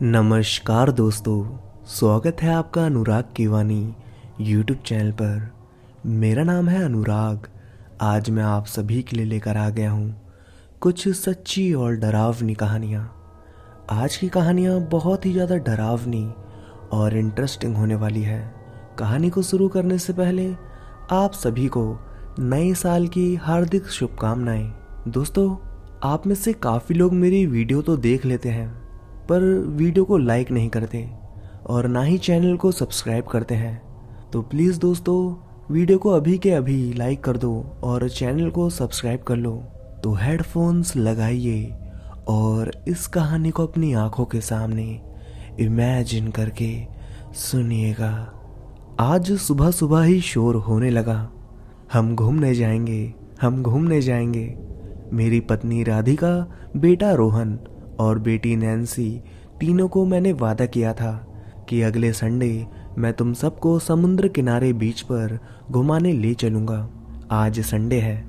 नमस्कार दोस्तों, स्वागत है आपका अनुराग की वाणी यूट्यूब चैनल पर। मेरा नाम है अनुराग। आज मैं आप सभी के लिए लेकर आ गया हूँ कुछ सच्ची और डरावनी कहानियाँ। आज की कहानियाँ बहुत ही ज़्यादा डरावनी और इंटरेस्टिंग होने वाली है। कहानी को शुरू करने से पहले आप सभी को नए साल की हार्दिक शुभकामनाएं। दोस्तों, आप में से काफ़ी लोग मेरी वीडियो तो देख लेते हैं पर वीडियो को लाइक नहीं करते और ना ही चैनल को सब्सक्राइब करते हैं। तो प्लीज़ दोस्तों, वीडियो को अभी के अभी लाइक कर दो और चैनल को सब्सक्राइब कर लो। तो हेडफोन्स लगाइए और इस कहानी को अपनी आंखों के सामने इमेजिन करके सुनिएगा। आज सुबह सुबह ही शोर होने लगा। हम घूमने जाएंगे। मेरी पत्नी राधिका, बेटा रोहन और बेटी नैन्सी, तीनों को मैंने वादा किया था कि अगले संडे मैं तुम सबको समुद्र किनारे बीच पर घुमाने ले चलूँगा। आज संडे है।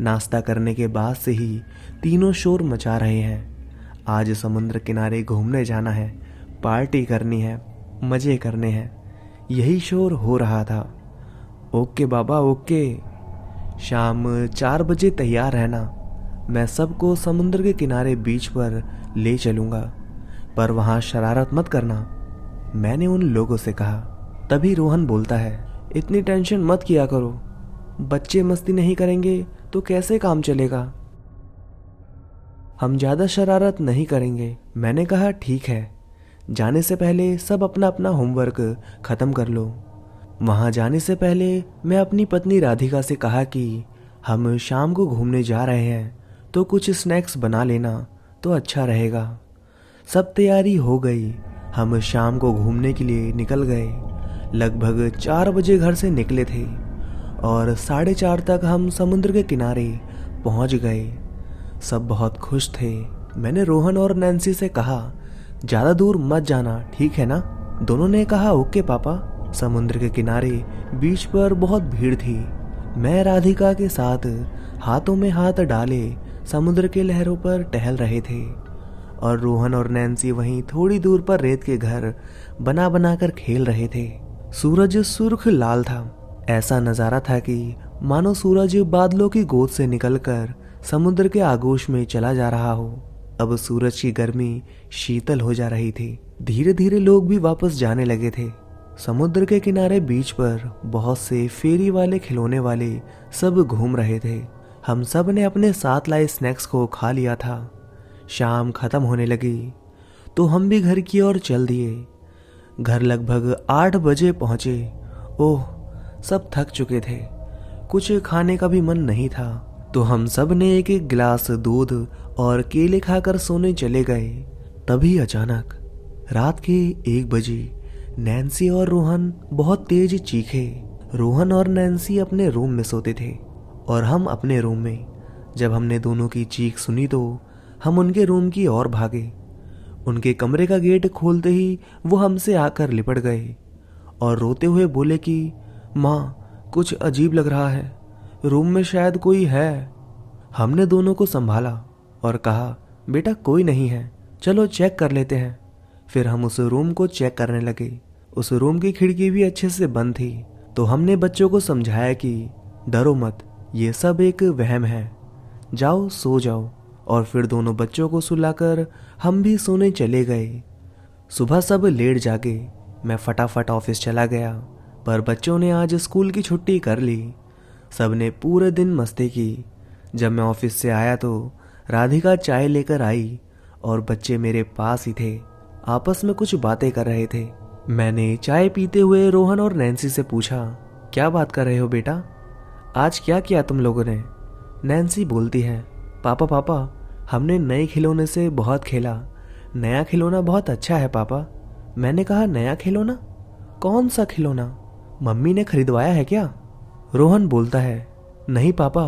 नाश्ता करने के बाद से ही तीनों शोर मचा रहे हैं। आज समुद्र किनारे घूमने जाना है, पार्टी करनी है, मज़े करने हैं, यही शोर हो रहा था। ओके बाबा ओके, शाम 4 बजे तैयार रहना। मैं सबको समुद्र के किनारे बीच पर ले चलूँगा, पर वहाँ शरारत मत करना, मैंने उन लोगों से कहा। तभी रोहन बोलता है, इतनी टेंशन मत किया करो, बच्चे मस्ती नहीं करेंगे तो कैसे काम चलेगा। हम ज़्यादा शरारत नहीं करेंगे। मैंने कहा ठीक है, जाने से पहले सब अपना अपना होमवर्क ख़त्म कर लो। वहाँ जाने से पहले मैं अपनी पत्नी राधिका से कहा कि हम शाम को घूमने जा रहे हैं तो कुछ स्नैक्स बना लेना तो अच्छा रहेगा। सब तैयारी हो गई। हम शाम को घूमने के लिए निकल गए। लगभग 4 बजे घर से निकले थे और 4:30 तक हम समुद्र के किनारे पहुंच गए। सब बहुत खुश थे। मैंने रोहन और नैन्सी से कहा, ज़्यादा दूर मत जाना, ठीक है ना। दोनों ने कहा ओके पापा। समुद्र के किनारे बीच पर बहुत भीड़ थी। मैं राधिका के साथ हाथों में हाथ डाले समुद्र के लहरों पर टहल रहे थे और रोहन और नैन्सी वहीं थोड़ी दूर पर रेत के घर बना बना कर खेल रहे थे। सूरज सुर्ख लाल था। ऐसा नज़ारा था कि मानो सूरज बादलों की गोद से निकलकर समुद्र के आगोश में चला जा रहा हो। अब सूरज की गर्मी शीतल हो जा रही थी। धीरे धीरे लोग भी वापस जाने लगे थे। समुद्र के किनारे बीच पर बहुत से फेरी वाले खिलौने वाले सब घूम रहे थे। हम सब ने अपने साथ लाए स्नैक्स को खा लिया था। शाम खत्म होने लगी तो हम भी घर की ओर चल दिए। घर लगभग 8 बजे पहुंचे। ओह, सब थक चुके थे, कुछ खाने का भी मन नहीं था, तो हम सब ने एक एक गिलास दूध और केले खाकर सोने चले गए। तभी अचानक रात के 1 बजे नैन्सी और रोहन बहुत तेज चीखे। रोहन और नैन्सी अपने रूम में सोते थे और हम अपने रूम में। जब हमने दोनों की चीख सुनी तो हम उनके रूम की ओर भागे। उनके कमरे का गेट खोलते ही वो हमसे आकर लिपट गए और रोते हुए बोले कि माँ, कुछ अजीब लग रहा है, रूम में शायद कोई है। हमने दोनों को संभाला और कहा, बेटा कोई नहीं है, चलो चेक कर लेते हैं। फिर हम उस रूम को चेक करने लगे। उस रूम की खिड़की भी अच्छे से बंद थी। तो हमने बच्चों को समझाया कि डरो मत, ये सब एक वहम है, जाओ सो जाओ। और फिर दोनों बच्चों को सुलाकर हम भी सोने चले गए। सुबह सब लेट जागे। मैं फटाफट ऑफिस चला गया, पर बच्चों ने आज स्कूल की छुट्टी कर ली। सब ने पूरे दिन मस्ती की। जब मैं ऑफिस से आया तो राधिका चाय लेकर आई और बच्चे मेरे पास ही थे, आपस में कुछ बातें कर रहे थे। मैंने चाय पीते हुए रोहन और नैन्सी से पूछा, क्या बात कर रहे हो बेटा, आज क्या किया तुम लोगों ने। नैन्सी बोलती है, पापा हमने नए खिलौने से बहुत खेला, नया खिलौना बहुत अच्छा है पापा। मैंने कहा, नया खिलौना? कौन सा खिलौना, मम्मी ने खरीदवाया है क्या। रोहन बोलता है, नहीं पापा,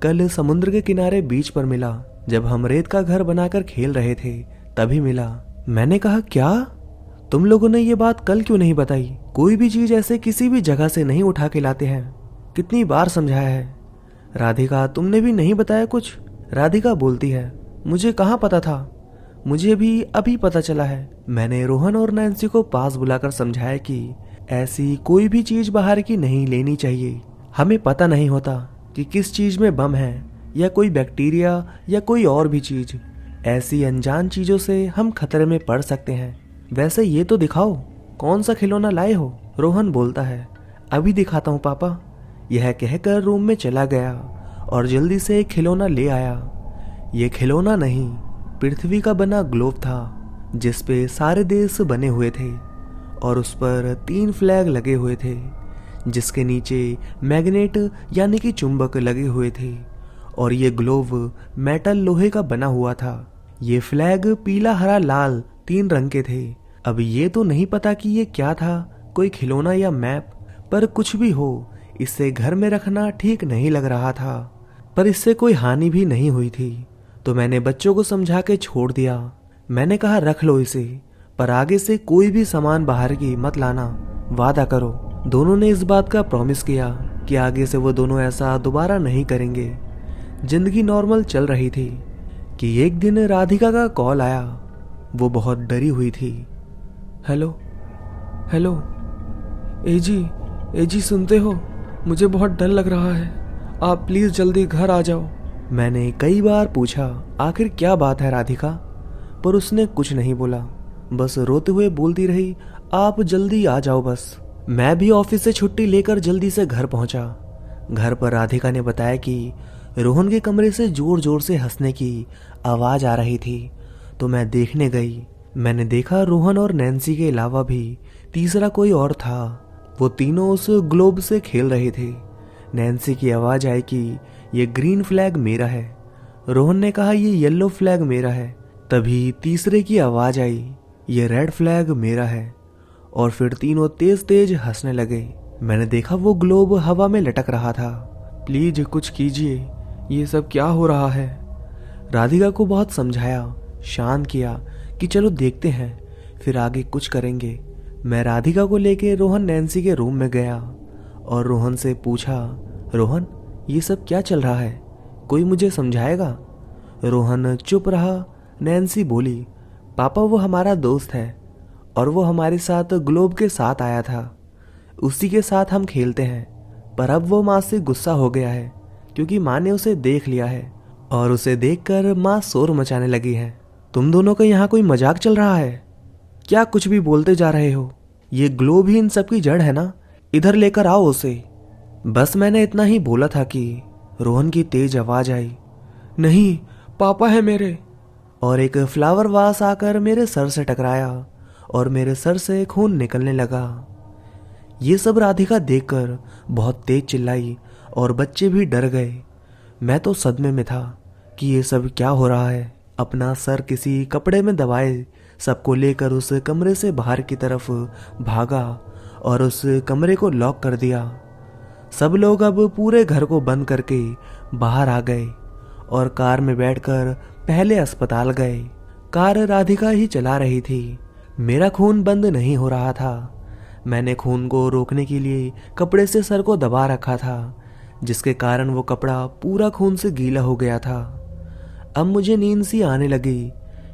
कल समुद्र के किनारे बीच पर मिला, जब हम रेत का घर बनाकर खेल रहे थे तभी मिला। मैंने कहा, क्या, तुम लोगों ने ये बात कल क्यों नहीं बताई। कोई भी चीज ऐसे किसी भी जगह से नहीं उठा के लाते हैं, कितनी बार समझाया है। राधिका, तुमने भी नहीं बताया कुछ। राधिका बोलती है, मुझे कहाँ पता था, मुझे भी अभी पता चला है। मैंने रोहन और नैन्सी को पास बुलाकर समझाया कि ऐसी कोई भी चीज बाहर की नहीं लेनी चाहिए। हमें पता नहीं होता कि किस चीज में बम है, या कोई बैक्टीरिया या कोई और भी चीज। ऐसी अनजान चीजों से हम खतरे में पड़ सकते हैं। वैसे ये तो दिखाओ, कौन सा खिलौना लाए हो? रोहन बोलता है। अभी दिखाता हूँ पापा। यह कहकर रूम में चला गया और जल्दी से एक खिलौना ले आया। ये खिलौना नहीं, पृथ्वी का बना ग्लोब था, जिस पे सारे देश बने हुए थे और उस पर 3 फ्लैग लगे हुए थे, जिसके नीचे मैग्नेट यानी कि चुंबक लगे हुए थे। और ये ग्लोब मेटल लोहे का बना हुआ था। ये फ्लैग पीला हरा लाल 3 रंग के थे। अब ये तो नहीं पता कि ये क्या था, कोई खिलौना या मैप, पर कुछ भी हो, इसे घर में रखना ठीक नहीं लग रहा था। पर इससे कोई हानि भी नहीं हुई थी, तो मैंने बच्चों को समझा के छोड़ दिया। मैंने कहा रख लो इसे, पर आगे से कोई भी सामान बाहर की मत लाना, वादा करो। दोनों ने इस बात का प्रॉमिस किया कि आगे से वो दोनों ऐसा दोबारा नहीं करेंगे। जिंदगी नॉर्मल चल रही थी कि एक दिन राधिका का कॉल आया। वो बहुत डरी हुई थी। हेलो हेलो, एजी सुनते हो? मुझे बहुत डर लग रहा है, आप प्लीज जल्दी घर आ जाओ। मैंने कई बार पूछा आखिर क्या बात है राधिका, पर उसने कुछ नहीं बोला, बस रोते हुए बोलती रही आप जल्दी आ जाओ बस। मैं भी ऑफिस से छुट्टी लेकर जल्दी से घर पहुंचा। घर पर राधिका ने बताया कि रोहन के कमरे से जोर जोर से हंसने की आवाज आ रही थी, तो मैं देखने गई। मैंने देखा रोहन और नैन्सी के अलावा भी तीसरा कोई और था। वो तीनों उस ग्लोब से खेल रहे थे। नैन्सी की आवाज आई कि ये ग्रीन फ्लैग मेरा है। रोहन ने कहा ये येलो फ्लैग मेरा है। तभी तीसरे की आवाज आई ये रेड फ्लैग मेरा है। और फिर तीनों तेज तेज हंसने लगे। मैंने देखा वो ग्लोब हवा में लटक रहा था। प्लीज कुछ कीजिए, ये सब क्या हो रहा है? राधिका को बहुत समझाया, शांत किया कि चलो देखते हैं, फिर आगे कुछ करेंगे। मैं राधिका को लेके रोहन नैन्सी के रूम में गया और रोहन से पूछा, रोहन ये सब क्या चल रहा है, कोई मुझे समझाएगा? रोहन चुप रहा। नैन्सी बोली, पापा वो हमारा दोस्त है और वो हमारे साथ ग्लोब के साथ आया था, उसी के साथ हम खेलते हैं। पर अब वो माँ से गुस्सा हो गया है क्योंकि माँ ने उसे देख लिया है और उसे देखकर माँ शोर मचाने लगी है। तुम दोनों का यहाँ कोई मजाक चल रहा है क्या? कुछ भी बोलते जा रहे हो। ये ग्लोब ही इन सब की जड़ है ना, इधर लेकर आओ उसे। बस मैंने इतना ही बोला था कि रोहन की तेज आवाज आई, नहीं पापा है मेरे। और एक फ्लावर वास आकर मेरे सर से टकराया और मेरे सर से खून निकलने लगा। ये सब राधिका देखकर बहुत तेज चिल्लाई और बच्चे भी डर गए। मैं तो सदमे में था कि ये सब क्या हो रहा है। अपना सर किसी कपड़े में दबाए सबको लेकर उस कमरे से बाहर की तरफ भागा और उस कमरे को लॉक कर दिया। सब लोग अब पूरे घर को बंद करके बाहर आ गए और कार में बैठकर पहले अस्पताल गए। कार राधिका ही चला रही थी। मेरा खून बंद नहीं हो रहा था। मैंने खून को रोकने के लिए कपड़े से सर को दबा रखा था, जिसके कारण वो कपड़ा पूरा खून से गीला हो गया था। अब मुझे नींद सी आने लगी,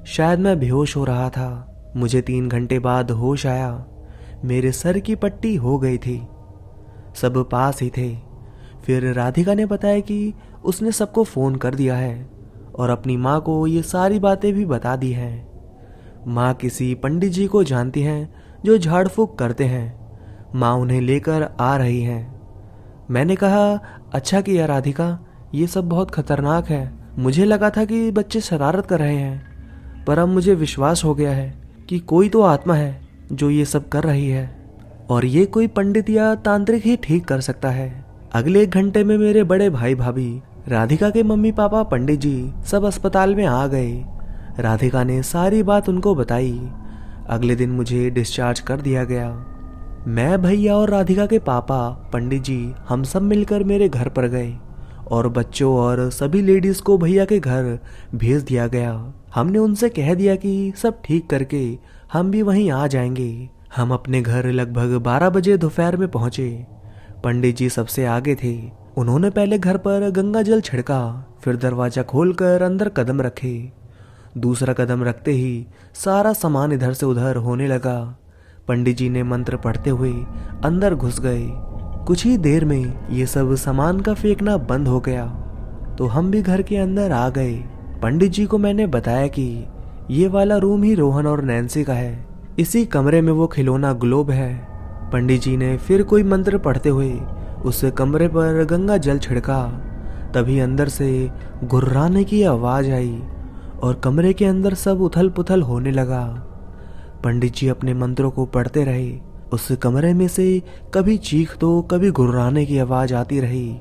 शायद मैं बेहोश हो रहा था। मुझे 3 घंटे बाद होश आया। मेरे सर की पट्टी हो गई थी। सब पास ही थे। फिर राधिका ने बताया कि उसने सबको फोन कर दिया है और अपनी माँ को ये सारी बातें भी बता दी हैं। माँ किसी पंडित जी को जानती हैं जो झाड़ फूक करते हैं। माँ उन्हें लेकर आ रही हैं। मैंने कहा अच्छा किया राधिका, ये सब बहुत खतरनाक है। मुझे लगा था कि बच्चे शरारत कर रहे हैं, पर अब मुझे विश्वास हो गया है कि कोई तो आत्मा है जो ये सब कर रही है और ये कोई पंडित या तांत्रिक ही ठीक कर सकता है। अगले 1 घंटे में मेरे बड़े भाई भाभी, राधिका के मम्मी पापा, पंडित जी सब अस्पताल में आ गए। राधिका ने सारी बात उनको बताई। अगले दिन मुझे डिस्चार्ज कर दिया गया। मैं, भैया और राधिका के पापा, पंडित जी हम सब मिलकर मेरे घर पर गए और बच्चों और सभी लेडीज को भैया के घर भेज दिया गया। हमने उनसे कह दिया कि सब ठीक करके हम भी वहीं आ जाएंगे। हम अपने घर लगभग 12 बजे दोपहर में पहुंचे। पंडित जी सबसे आगे थे। उन्होंने पहले घर पर गंगा जल छिड़का, फिर दरवाजा खोलकर अंदर कदम रखे। दूसरा कदम रखते ही सारा सामान इधर से उधर होने लगा। पंडित जी ने मंत्र पढ़ते हुए अंदर घुस गए। कुछ ही देर में ये सब सामान का फेंकना बंद हो गया तो हम भी घर के अंदर आ गए। पंडित जी को मैंने बताया कि ये वाला रूम ही रोहन और नैन्सी का है, इसी कमरे में वो खिलौना ग्लोब है। पंडित जी ने फिर कोई मंत्र पढ़ते हुए उस कमरे पर गंगा जल छिड़का। तभी अंदर से गुर्राने की आवाज आई और कमरे के अंदर सब उथल पुथल होने लगा। पंडित जी अपने मंत्रों को पढ़ते रहे। उस कमरे में से कभी चीख तो कभी गुर्राने की आवाज आती रही।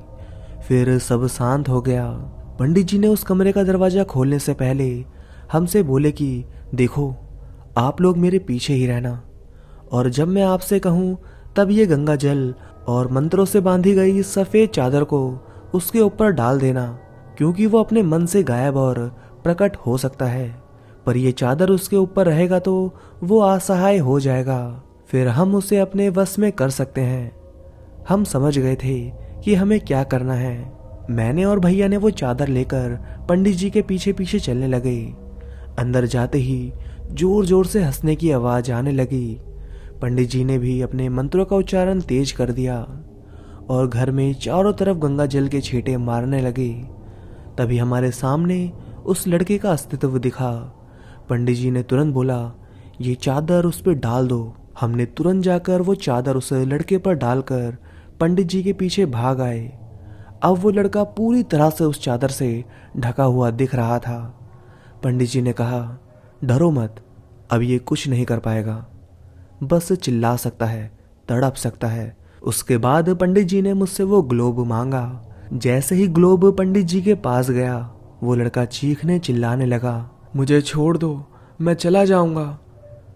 फिर सब शांत हो गया। पंडित जी ने उस कमरे का दरवाजा खोलने से पहले हमसे बोले कि देखो, आप लोग मेरे पीछे ही रहना और जब मैं आपसे कहूं तब ये गंगा जल और मंत्रों से बांधी गई सफेद चादर को उसके ऊपर डाल देना, क्योंकि वो अपने मन से गायब और प्रकट हो सकता है, पर यह चादर उसके ऊपर रहेगा तो वो असहाय हो जाएगा। फिर हम उसे अपने वश में कर सकते हैं। हम समझ गए थे कि हमें क्या करना है। मैंने और भैया ने वो चादर लेकर पंडित जी के पीछे पीछे चलने लगे। अंदर जाते ही जोर जोर से हंसने की आवाज आने लगी। पंडित जी ने भी अपने मंत्रों का उच्चारण तेज कर दिया और घर में चारों तरफ गंगा जल के छींटे मारने लगे। तभी हमारे सामने उस लड़के का अस्तित्व दिखा। पंडित जी ने तुरंत बोला, ये चादर उस पर डाल दो। हमने तुरंत जाकर वो चादर उस लड़के पर डालकर पंडित जी के पीछे भाग आए। अब वो लड़का पूरी तरह से उस चादर से ढका हुआ दिख रहा था। पंडित जी ने कहा, डरो मत, अब ये कुछ नहीं कर पाएगा, बस चिल्ला सकता है, तड़प सकता है। उसके बाद पंडित जी ने मुझसे वो ग्लोब मांगा। जैसे ही ग्लोब पंडित जी के पास गया, वो लड़का चीखने चिल्लाने लगा, मुझे छोड़ दो, मैं चला जाऊंगा।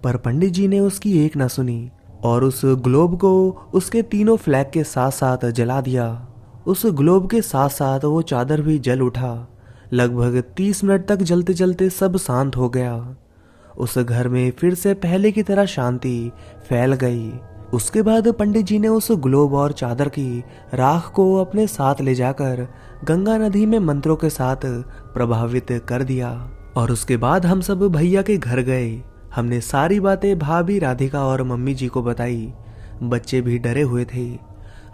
पर पंडित जी ने उसकी एक ना सुनी और उस ग्लोब को उसके तीनों फ्लैग के साथ साथ जला दिया। उस ग्लोब के साथ साथ वो चादर भी जल उठा। लगभग 30 मिनट तक जलते जलते सब शांत हो गया। उस घर में फिर से पहले की तरह शांति फैल गई। उसके बाद पंडित जी ने उस ग्लोब और चादर की राख को अपने साथ ले जाकर गंगा नदी में मंत्रों के साथ प्रभावित कर दिया। और उसके बाद हम सब भैया के घर गए। हमने सारी बातें भाभी राधिका और मम्मी जी को बताई। बच्चे भी डरे हुए थे।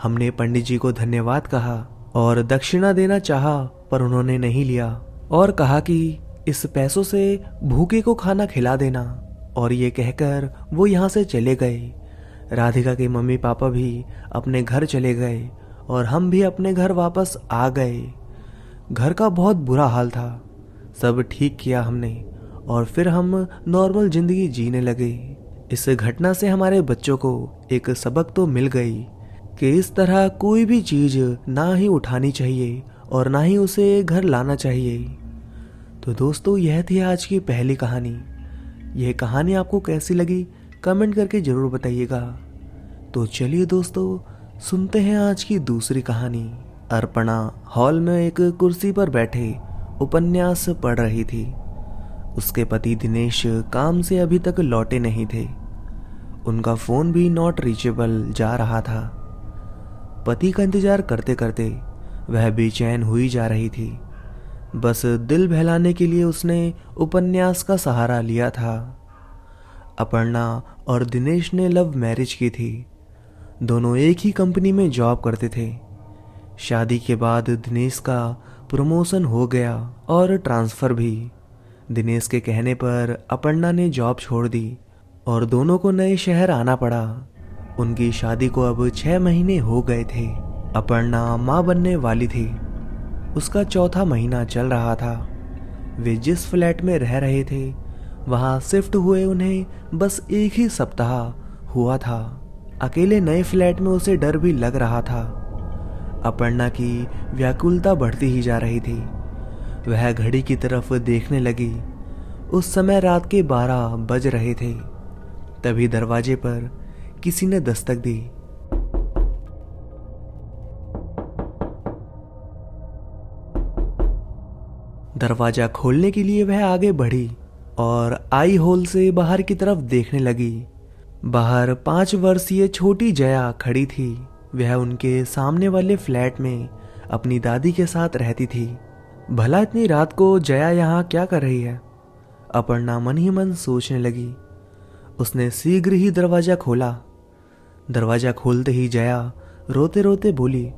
हमने पंडित जी को धन्यवाद कहा और दक्षिणा देना चाहा, पर उन्होंने नहीं लिया और कहा कि इस पैसों से भूखे को खाना खिला देना। और ये कहकर वो यहाँ से चले गए। राधिका के मम्मी पापा भी अपने घर चले गए और हम भी अपने घर वापस आ गए। घर का बहुत बुरा हाल था। सब ठीक किया हमने और फिर हम नॉर्मल जिंदगी जीने लगे। इस घटना से हमारे बच्चों को एक सबक तो मिल गई कि इस तरह कोई भी चीज ना ही उठानी चाहिए और ना ही उसे घर लाना चाहिए। तो दोस्तों, यह थी आज की पहली कहानी। यह कहानी आपको कैसी लगी कमेंट करके जरूर बताइएगा। तो चलिए दोस्तों, सुनते हैं आज की दूसरी कहानी। अर्पणा हॉल में एक कुर्सी पर बैठे उपन्यास पढ़ रही थी। उसके पति दिनेश काम से अभी तक लौटे नहीं थे। उनका फोन भी नॉट रीचेबल जा रहा था। पति का इंतजार करते करते वह बेचैन हुई जा रही थी। बस दिल बहलाने के लिए उसने उपन्यास का सहारा लिया था। अपर्णा और दिनेश ने लव मैरिज की थी। दोनों एक ही कंपनी में जॉब करते थे। शादी के बाद दिनेश का प्रमोशन हो गया और ट्रांसफर भी। दिनेश के कहने पर अपर्णा ने जॉब छोड़ दी और दोनों को नए शहर आना पड़ा। उनकी शादी को अब 6 महीने हो गए थे। अपर्णा मां बनने वाली थी। उसका चौथा महीना चल रहा था। वे जिस फ्लैट में रह रहे थे वहां शिफ्ट हुए उन्हें बस एक ही सप्ताह हुआ था। अकेले नए फ्लैट में उसे डर भी लग रहा था। अपर्णा की व्याकुलता बढ़ती ही जा रही थी। वह घड़ी की तरफ देखने लगी। उस समय रात के 12 बज रहे थे। तभी दरवाजे पर किसी ने दस्तक दी। दरवाजा खोलने के लिए वह आगे बढ़ी और आई होल से बाहर की तरफ देखने लगी। बाहर 5 वर्षीय छोटी जया खड़ी थी। वह उनके सामने वाले फ्लैट में अपनी दादी के साथ रहती थी। भला इतनी रात को जया यहाँ क्या कर रही है? अपर्णा मन ही मन सोचने लगी। उसने शीघ्र ही दरवाजा खोला। दरवाजा खोलते ही जया रोते रोते बोली,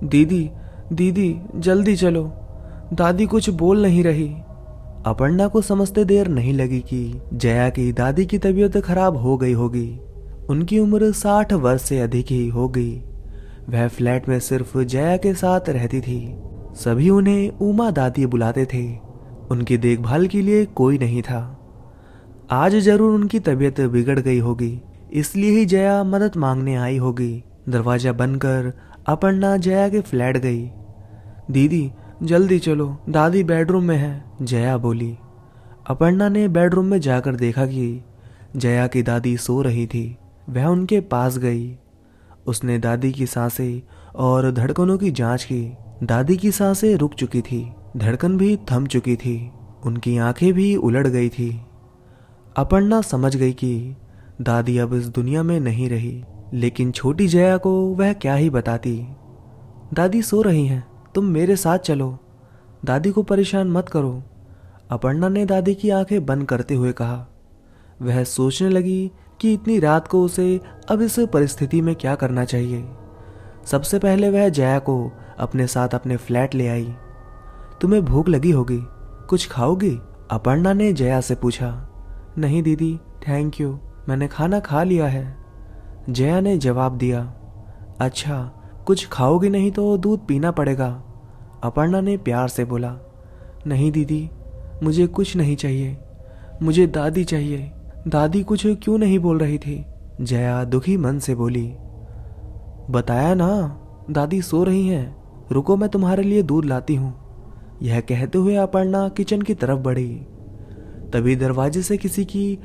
दीदी दीदी जल्दी चलो, दादी कुछ बोल नहीं रही। अपर्णा को समझते देर नहीं लगी कि जया की दादी की तबीयत खराब हो गई होगी। उनकी उम्र 60 वर्ष से अधिक ही हो गई। वह फ्लैट में सिर्फ जया के साथ रहती थी। सभी उन्हें उमा दादी बुलाते थे। उनकी देखभाल के लिए कोई नहीं था। आज जरूर उनकी तबीयत बिगड़ गई होगी, इसलिए ही जया मदद मांगने आई होगी। दरवाजा बंद कर अपर्णा जया के फ्लैट गई। दीदी जल्दी चलो, दादी बेडरूम में है, जया बोली। अपर्णा ने बेडरूम में जाकर देखा कि जया की दादी सो रही थी। वह उनके पास गई। उसने दादी की सांसें और धड़कनों की जांच की। दादी की सांसें रुक चुकी थी, धड़कन भी थम चुकी थी, उनकी आंखें भी उलट गई थी। अपर्णा समझ गई कि दादी अब इस दुनिया में नहीं रही, लेकिन छोटी जया को वह क्या ही बताती। दादी सो रही हैं, तुम मेरे साथ चलो, दादी को परेशान मत करो, अपर्णा ने दादी की आंखें बंद करते हुए कहा। वह सोचने लगी कि इतनी रात को उसे अब इस परिस्थिति में क्या करना चाहिए। सबसे पहले वह जया को अपने साथ अपने फ्लैट ले आई। तुम्हें भूख लगी होगी, कुछ खाओगी? अपर्णा ने जया से पूछा। नहीं दीदी थैंक यू, मैंने खाना खा लिया है, जया ने जवाब दिया। अच्छा कुछ खाओगी नहीं तो दूध पीना पड़ेगा, अपर्णा ने प्यार से बोला। नहीं दीदी मुझे कुछ नहीं चाहिए, मुझे दादी चाहिए, दादी कुछ क्यों नहीं बोल रही थी, जया दुखी मन से बोली। बताया ना दादी सो रही हैं, रुको मैं तुम्हारे लिए दूध लाती हूँ। यह कहते हुए अपर्णा किचन की तरफ बढ़ी। तभी दरवाजे से किसी की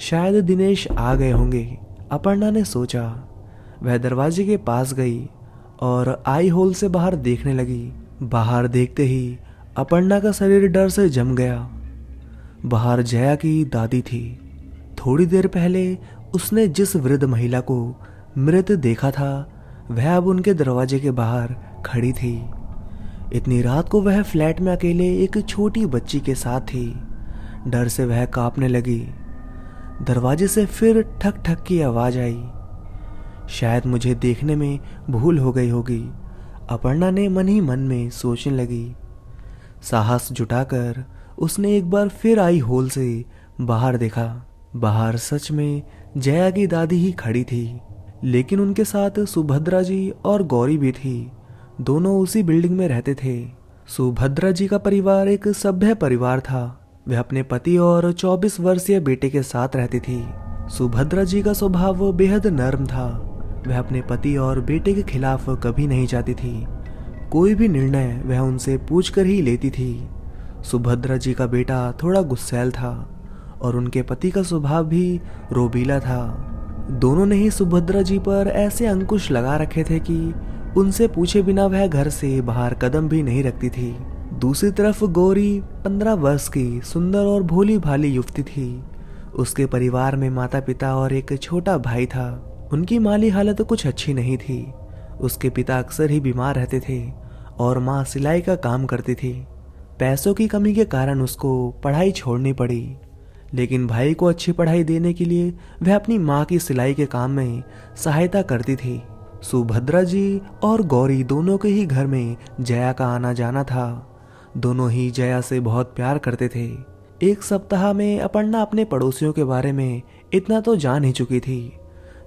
शायद दिनेश आ गए होंगे, अपर्णा ने सोचा। वह दरवाजे के पास गई और आई होल से बाहर देखने लगी। बाहर देखते ही अपर्णा का शरीर डर से जम गया। बाहर जया की दादी थी। थोड़ी देर पहले उसने जिस वृद्ध महिला को मृत देखा था वह अब उनके दरवाजे के बाहर खड़ी थी। इतनी रात को वह फ्लैट में अकेले एक छोटी बच्ची के साथ थी। डर से वह कांपने लगी। दरवाजे से फिर ठक ठक की आवाज आई। शायद मुझे देखने में भूल हो गई होगी, अपर्णा ने मन ही मन में सोचने लगी। साहस जुटाकर उसने एक बार फिर आई होल से बाहर देखा। बाहर सच में जया की दादी ही खड़ी थी, लेकिन उनके साथ सुभद्रा जी और गौरी भी थी। दोनों उसी बिल्डिंग में रहते थे। सुभद्रा जी का परिवार एक सभ्य परिवार था। वह अपने पति और 24 वर्षीय बेटे के साथ रहती थी। सुभद्रा जी का स्वभाव बेहद नर्म था। वह अपने पति और बेटे के खिलाफ कभी नहीं जाती थी। कोई भी निर्णय वह उनसे पूछकर ही लेती थी। सुभद्रा जी का बेटा थोड़ा गुस्सैल था और उनके पति का स्वभाव भी रोबीला था। दोनों ने ही सुभद्रा जी पर ऐसे अंकुश लगा रखे थे कि उनसे पूछे बिना वह घर से बाहर कदम भी नहीं रखती थी। दूसरी तरफ गौरी 15 वर्ष की सुंदर और भोली भाली युवती थी। उसके परिवार में माता पिता और एक छोटा भाई था। उनकी माली हालत कुछ अच्छी नहीं थी। उसके पिता अक्सर ही बीमार रहते थे और माँ सिलाई का काम करती थी। पैसों की कमी के कारण उसको पढ़ाई छोड़नी पड़ी, लेकिन भाई को अच्छी पढ़ाई देने के लिए वह अपनी माँ की सिलाई के काम में सहायता करती थी। सुभद्रा जी और गौरी दोनों के ही घर में जया का आना जाना था। दोनों ही जया से बहुत प्यार करते थे। एक सप्ताह में अपर्णा अपने पड़ोसियों के बारे में इतना तो जान ही चुकी थी।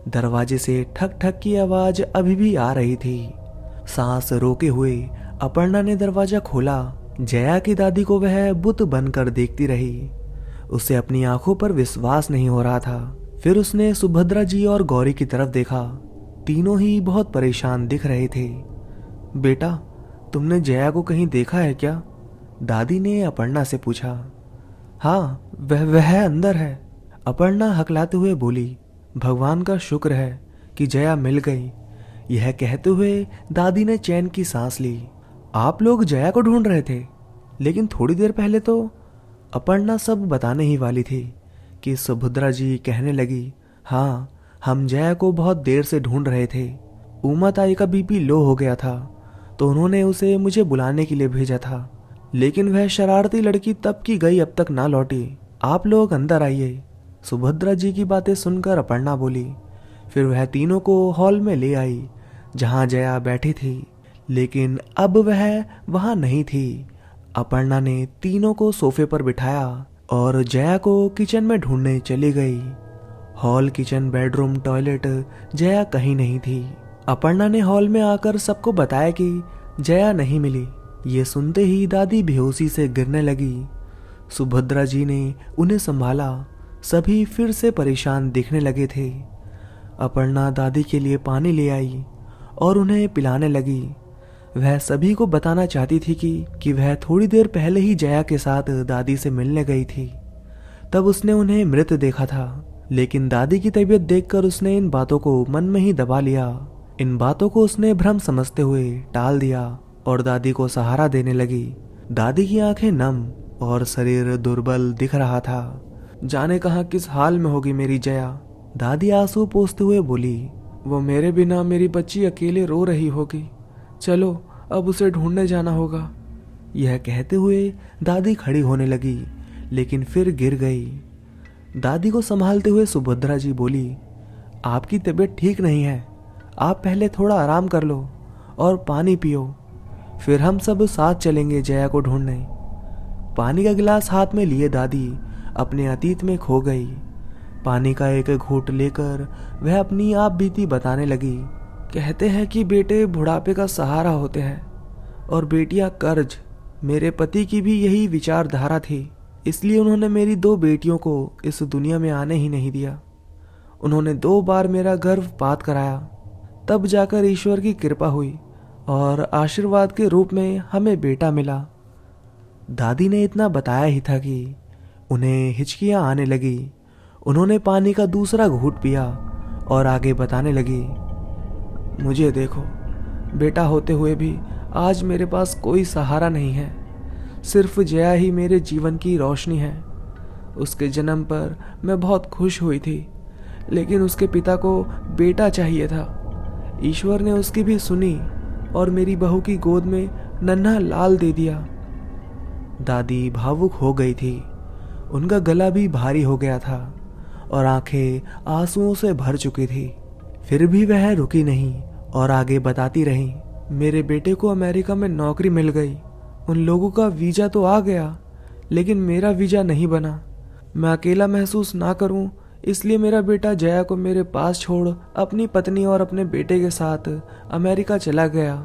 दरवाजे से ठक ठक की आवाज अभी भी आ रही थी। सांस रोके हुए अपर्णा ने दरवाजा खोला। जया की दादी को वह बुत बनकर देखती रही। उसे अपनी आंखों पर विश्वास नहीं हो रहा था। फिर उसने सुभद्रा जी और गौरी की तरफ देखा। तीनों ही बहुत परेशान दिख रहे थे। बेटा तुमने जया को कहीं देखा है क्या? दादी ने अपर्णा से पूछा। हाँ वह अंदर है, अपर्णा हकलाते हुए बोली। भगवान का शुक्र है कि जया मिल गई। यह कहते हुए दादी ने चैन की सांस ली। आप लोग जया को ढूंढ रहे थे, लेकिन थोड़ी देर पहले तो अपर्णा सब बताने ही वाली थी कि सुभद्रा जी कहने लगी, हाँ हम जया को बहुत देर से ढूंढ रहे थे। उमा ताई का बीपी लो हो गया था तो उन्होंने उसे मुझे बुलाने के लिए भेजा था, लेकिन वह शरारती लड़की तब की गई अब तक ना लौटी। आप लोग अंदर आइए। सुभद्रा जी की बातें सुनकर अपर्णा बोली। फिर वह तीनों को हॉल में ले आई जहां जया बैठी थी, लेकिन अब वह वहां नहीं थी। अपर्णा ने तीनों को सोफे पर बिठाया और जया को किचन में ढूंढने चली गई। Hall, kitchen, bedroom, toilet, Jaya कहीं नहीं थी। अपर्णा ने हॉल में आकर सबको बताया कि जया नहीं मिली। ये सुनते ही दादी बेहोशी से गिरने लगी। सुभद्रा जी ने उन्हें संभाला। सभी फिर से परेशान दिखने लगे थे। अपर्णा दादी के लिए पानी ले आई और उन्हें पिलाने लगी। वह सभी को बताना चाहती थी कि वह थोड़ी देर पहले ही जया के साथ दादी से मिलने गई थी। तब उसने उन्हें मृत देखा था, लेकिन दादी की तबीयत देखकर उसने इन बातों को मन में ही दबा लिया। इन बातों को उसने भ्रम समझते हुए टाल दिया और दादी को सहारा देने लगी। दादी की आंखें नम और शरीर दुर्बल दिख रहा था। जाने कहां किस हाल में होगी मेरी जया। दादी आंसू पोंछते हुए बोली। वो मेरे बिना मेरी बच्ची अकेले रो रही होगी। चलो अब उसे ढूंढने जाना होगा। यह कहते हुए दादी खड़ी होने लगी, लेकिन फिर गिर गई। दादी को संभालते हुए सुभद्रा जी बोली, आपकी तबीयत ठीक नहीं है, आप पहले थोड़ा आराम कर लो और पानी पियो, फिर हम सब साथ चलेंगे जया को ढूंढने। पानी का गिलास हाथ में लिए दादी अपने अतीत में खो गई। पानी का एक घूंट लेकर वह अपनी आप बीती बताने लगी। कहते हैं कि बेटे बुढ़ापे का सहारा होते हैं और बेटियां कर्ज। मेरे पति की भी यही विचारधारा थी, इसलिए उन्होंने मेरी 2 बेटियों को इस दुनिया में आने ही नहीं दिया। उन्होंने 2 बार मेरा गर्भपात कराया, तब जाकर ईश्वर की कृपा हुई और आशीर्वाद के रूप में हमें बेटा मिला। दादी ने इतना बताया ही था कि उन्हें हिचकियां आने लगी। उन्होंने पानी का दूसरा घूंट पिया और आगे बताने लगी, मुझे देखो, बेटा होते हुए भी आज मेरे पास कोई सहारा नहीं है। सिर्फ जया ही मेरे जीवन की रोशनी है। उसके जन्म पर मैं बहुत खुश हुई थी, लेकिन उसके पिता को बेटा चाहिए था। ईश्वर ने उसकी भी सुनी और मेरी बहू की गोद में नन्हा लाल दे दिया। दादी भावुक हो गई थी। उनका गला भी भारी हो गया था और आंखें आंसुओं से भर चुकी थी। फिर भी वह रुकी नहीं और आगे बताती रही, मेरे बेटे को अमेरिका में नौकरी मिल गई। उन लोगों का वीजा तो आ गया, लेकिन मेरा वीजा नहीं बना। मैं अकेला महसूस ना करूं, इसलिए मेरा बेटा जया को मेरे पास छोड़ अपनी पत्नी और अपने बेटे के साथ अमेरिका चला गया।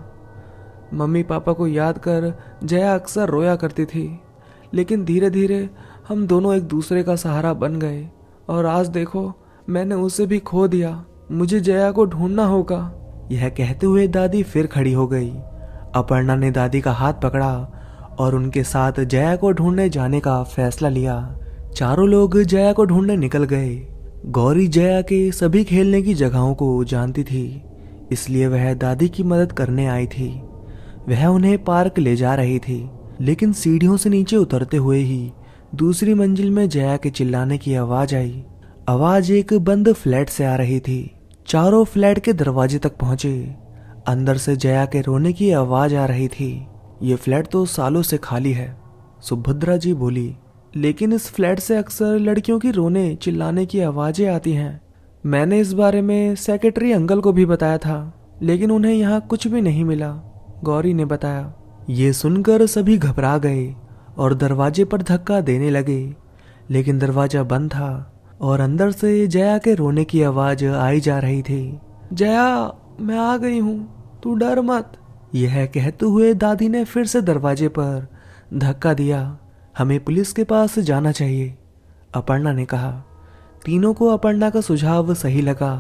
मम्मी पापा को याद कर जया अक्सर रोया करती थी, लेकिन धीरे धीरे हम दोनों एक दूसरे का सहारा बन गए और आज देखो मैंने उसे भी खो दिया। मुझे जया को ढूंढना होगा। यह कहते हुए दादी फिर खड़ी हो गई। अपर्णा ने दादी का हाथ पकड़ा और उनके साथ जया को ढूंढने जाने का फैसला लिया। चारों लोग जया को ढूंढने निकल गए। गौरी जया के सभी खेलने की जगहों को जानती थी, इसलिए वह दादी की मदद करने आई थी। वह उन्हें पार्क ले जा रही थी, लेकिन सीढ़ियों से नीचे उतरते हुए ही दूसरी मंजिल में जया के चिल्लाने की आवाज आई। आवाज एक बंद फ्लैट से आ रही थी। चारों फ्लैट के दरवाजे तक पहुंचे। अंदर से जया के रोने की आवाज आ रही थी। ये फ्लैट तो सालों से खाली है, सुभद्रा जी बोली, लेकिन इस फ्लैट से अक्सर लड़कियों की रोने चिल्लाने की आवाजें आती हैं। मैंने इस बारे में सेक्रेटरी अंकल को भी बताया था, लेकिन उन्हें यहाँ कुछ भी नहीं मिला, गौरी ने बताया। ये सुनकर सभी घबरा गए और दरवाजे पर धक्का देने लगे, लेकिन दरवाजा बंद था और अंदर से जया के रोने की आवाज आई जा रही थी। जया, मैं आ गई हूँ, तू डर मत। यह कहते हुए दादी ने फिर से दरवाजे पर धक्का दिया। हमें पुलिस के पास जाना चाहिए, अपर्णा ने कहा। तीनों को अपर्णा का सुझाव सही लगा।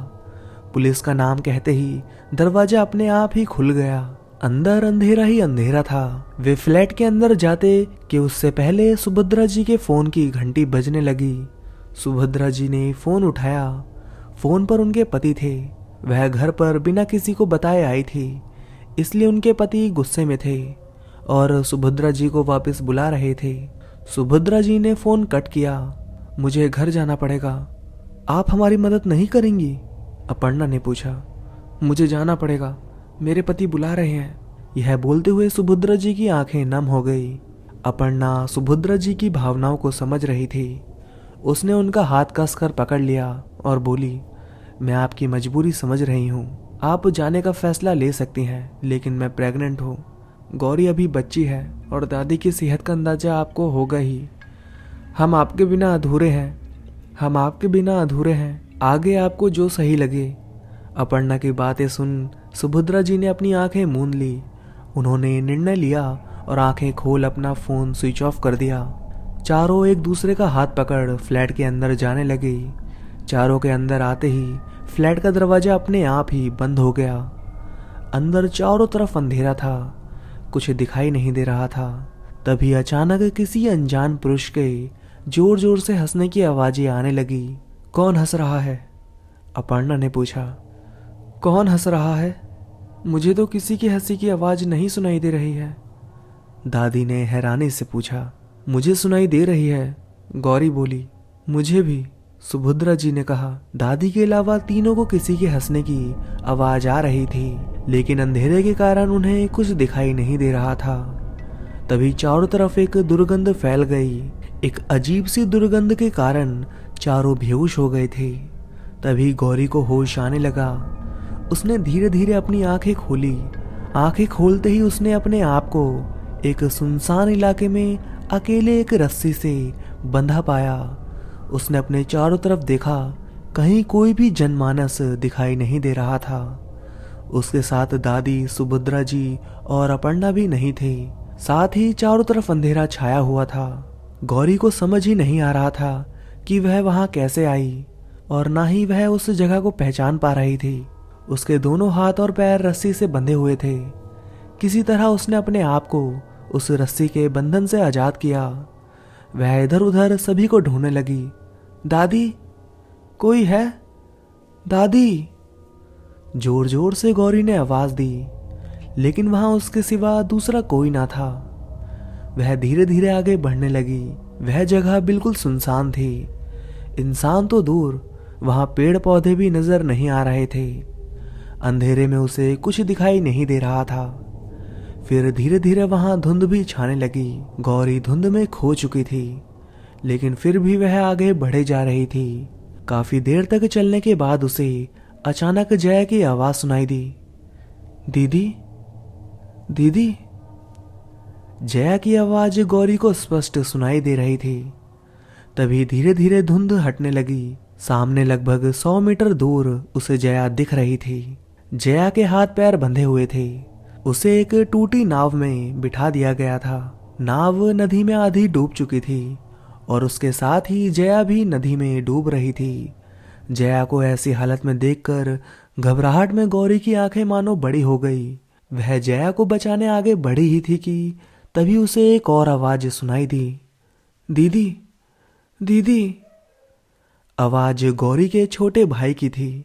पुलिस का नाम कहते ही दरवाजा अपने आप ही खुल गया। अंदर अंधेरा ही अंधेरा था। वे फ्लैट के अंदर जाते कि उससे पहले सुभद्रा जी के फोन की घंटी बजने लगी। सुभद्रा जी ने फोन उठाया। फोन पर उनके पति थे। वह घर पर बिना किसी को बताए आई थी, इसलिए उनके पति गुस्से में थे और सुभद्रा जी को वापस बुला रहे थे। सुभद्रा जी ने फोन कट किया। मुझे घर जाना पड़ेगा, आप हमारी मदद नहीं करेंगी? अपर्णा ने पूछा। मुझे जाना पड़ेगा, मेरे पति बुला रहे हैं। यह बोलते हुए सुभद्रा जी की आंखें नम हो गई। अपर्णा सुभद्रा जी की भावनाओं को समझ रही थी। उसने उनका हाथ कसकर पकड़ लिया और बोली, मैं आपकी मजबूरी समझ रही हूँ। आप जाने का फैसला ले सकती हैं, लेकिन मैं प्रेग्नेंट हूँ। गौरी अभी बच्ची है और दादी की सेहत का अंदाजा आपको होगा ही। हम आपके बिना अधूरे हैं। हम आपके बिना अधूरे हैं। आगे आपको जो सही लगे। अपर्णा की बातें सुन सुभद्रा जी ने अपनी आंखें मूंद ली। उन्होंने निर्णय लिया और आंखें खोल अपना फोन स्विच ऑफ कर दिया। चारों एक दूसरे का हाथ पकड़ फ्लैट के अंदर जाने लगे। चारों के अंदर आते ही फ्लैट का दरवाजा अपने आप ही बंद हो गया। अंदर चारों तरफ अंधेरा था, कुछ दिखाई नहीं दे रहा था। तभी अचानक किसी अनजान पुरुष के जोर जोर से हंसने की आवाजें आने लगी। कौन हंस रहा है? अपर्णा ने पूछा। कौन हंस रहा है? मुझे तो किसी की हंसी की आवाज नहीं सुनाई दे रही है। दादी ने हैरानी से पूछा। मुझे सुनाई दे रही है, गौरी बोली। मुझे भी, सुभद्रा जी ने कहा। दादी के अलावा तीनों को किसी के हंसने की आवाज आ रही थी, लेकिन अंधेरे के कारण उन्हें कुछ दिखाई नहीं दे रहा था। तभी चारों तरफ एक दुर्गंध फैल गई। एक अजीब सी दुर्गंध के कारण चारों बेहोश हो गए थे। तभी गौरी को होश आने लगा। उसने धीरे धीरे अपनी आंखें खोली। आंखें खोलते ही उसने अपने आप को एक सुनसान इलाके में अकेले एक रस्सी से बंधा पाया। उसने अपने चारों तरफ देखा, कहीं कोई भी जनमानस दिखाई नहीं दे रहा था। उसके साथ दादी, सुभद्रा जी और अपर्णा भी नहीं थे। साथ ही चारों तरफ अंधेरा छाया हुआ था। गौरी को समझ ही नहीं आ रहा था कि वह वहां कैसे आई, और ना ही वह उस जगह को पहचान पा रही थी। उसके दोनों हाथ और पैर रस्सी से बंधे हुए थे। किसी तरह उसने अपने आप को उस रस्सी के बंधन से आजाद किया। वह इधर उधर सभी को ढूंढने लगी। दादी, कोई है? दादी, जोर जोर से गौरी ने आवाज दी, लेकिन वहां उसके सिवा दूसरा कोई ना था। वह धीरे धीरे आगे बढ़ने लगी। वह जगह बिल्कुल सुनसान थी। इंसान तो दूर, वहां पेड़ पौधे भी नजर नहीं आ रहे थे। अंधेरे में उसे कुछ दिखाई नहीं दे रहा था। फिर धीरे धीरे वहां धुंध भी छाने लगी। गौरी धुंध में खो चुकी थी, लेकिन फिर भी वह आगे बढ़े जा रही थी। काफी देर तक चलने के बाद उसे अचानक जया की आवाज सुनाई दी। दीदी, दीदी। जया की आवाज गौरी को स्पष्ट सुनाई दे रही थी। तभी धीरे धीरे धुंध हटने लगी। सामने लगभग 100 मीटर दूर उसे जया दिख रही थी। जया के हाथ पैर बंधे हुए थे। उसे एक टूटी नाव में बिठा दिया गया था। नाव नदी में आधी डूब चुकी थी और उसके साथ ही जया भी नदी में डूब रही थी। जया को ऐसी हालत में देखकर घबराहट में गौरी की आंखें मानो बड़ी हो गई। वह जया को बचाने आगे बढ़ी ही थी कि तभी उसे एक और आवाज सुनाई दी। दीदी, दीदी। आवाज गौरी के छोटे भाई की थी।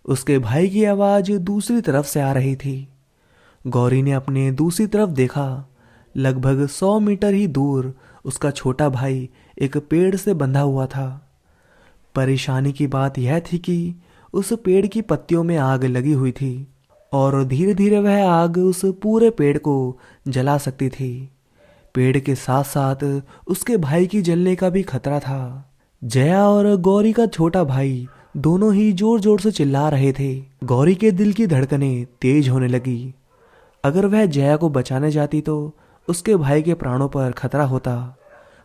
उसके भाई की आवाज दूसरी तरफ से आ रही थी। गौरी ने अपने दूसरी तरफ देखा। लगभग 100 मीटर ही दूर उसका छोटा भाई एक पेड़ से बंधा हुआ था। परेशानी की बात यह थी कि उस पेड़ की पत्तियों में आग लगी हुई थी और धीरे धीरे वह आग उस पूरे पेड़ को जला सकती थी। पेड़ के साथ साथ उसके भाई की जलने का भी खतरा था। जया और गौरी का छोटा भाई दोनों ही जोर जोर से चिल्ला रहे थे। गौरी के दिल की धड़कनें तेज होने लगी। अगर वह जया को बचाने जाती तो उसके भाई के प्राणों पर खतरा होता।